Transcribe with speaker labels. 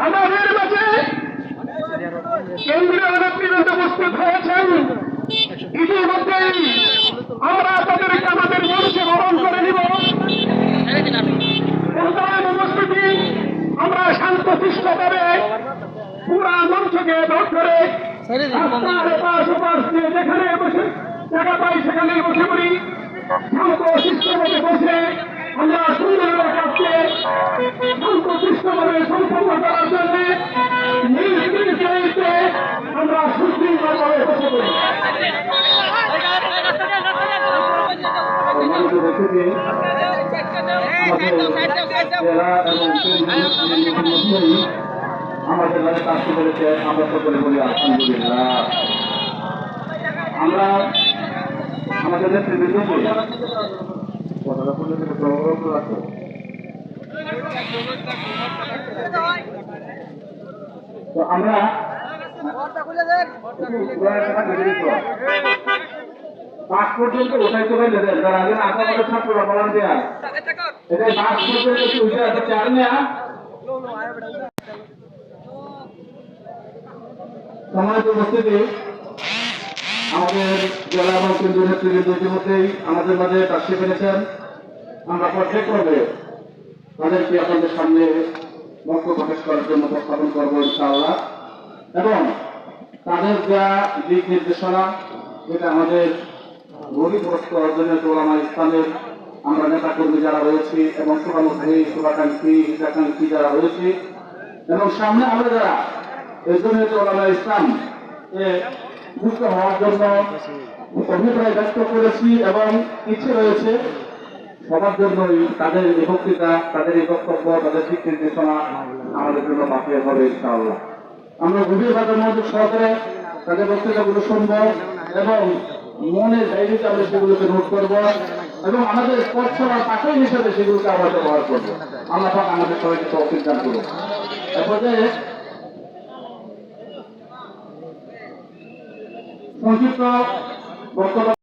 Speaker 1: আমাদের মাঝে কেন্দ্রীয় নেতৃবৃন্দ উপস্থিত হয়েছেন। ইতিমধ্যেই আমরা তাদেরকে আমাদের মঞ্চে বরণ করে নিব। উপস্থিতি আমরা শান্তশিষ্টভাবে পুরা মঞ্চকে ভোট করে যেখানে বসে জায়গা পাই সেখানে বসে পড়ি। শান্তশিষ্টভাবে বসে আমরা সুন্দরভাবে কাজকে শান্তশিষ্টভাবে সম্পন্ন করার জন্য নির্বিঘ্নে আমরা সুশৃঙ্খলভাবে বসে পড়ি।
Speaker 2: আমাদের ঘরে কাজটি করেছে, আমরা সকলে বলি আলহামদুলিল্লাহ। আমরা আমাদের নেতৃবৃন্দকে তো আমরা পাঁচ পর্যন্ত উঠাইতে পারলে যারা আগে আগে ছাত্ররা বলান দেয়া এটা পাঁচ পর্যন্ত উঠে আছে চার নেয়া সম্মানিত উপস্থিতি আমাদের জেলা এবং কেন্দ্রীয় নেতৃবৃন্দ ইতিমধ্যেই আমাদের মাঝে তাশরিফ এনেছেন। আমরা পর্যায়ক্রমে তাদেরকে আপনাদের সামনে বক্তব্য প্রকাশ করার জন্য উপস্থাপন করবো ইনশাআল্লাহ, এবং তাদের যা দিক নির্দেশনা যেটা আমাদের গরিবগ্রস্ত অর্জনের ওলামা ইসলামের আমরা নেতাকর্মী যারা রয়েছি এবং শুভানুধ্যায়ী শুভাকাঙ্ক্ষী হিতাকাঙ্ক্ষী যারা রয়েছি এবং সামনে আমরা যারা এজন্য ওলামা ইসলাম মুক্ত হওয়ার জন্য অভিপ্রায় ব্যক্ত করেছি এবং ইচ্ছে রয়েছে, সবার জন্যই তাদের এই বক্তৃতা, তাদের এই বক্তব্য, তাদের দিক নির্দেশনা আমাদের জন্য বাকি হবে ইনশাআল্লাহ। আমরা গভীরভাবে মনোযোগ সহকারে তাদের বক্তৃতাগুলো শুনব এবং মনের ডায়েরিতে আমরা সেগুলোকে নোট করব এবং আমাদের পথ চলার পাথর হিসেবে সেগুলোকে আমরা ব্যবহার করবো। আল্লাহ পাক আমাদের সবাইকে তৌফিক দান করুন। এরপরে সংক্ষিপ্ত বক্তব্য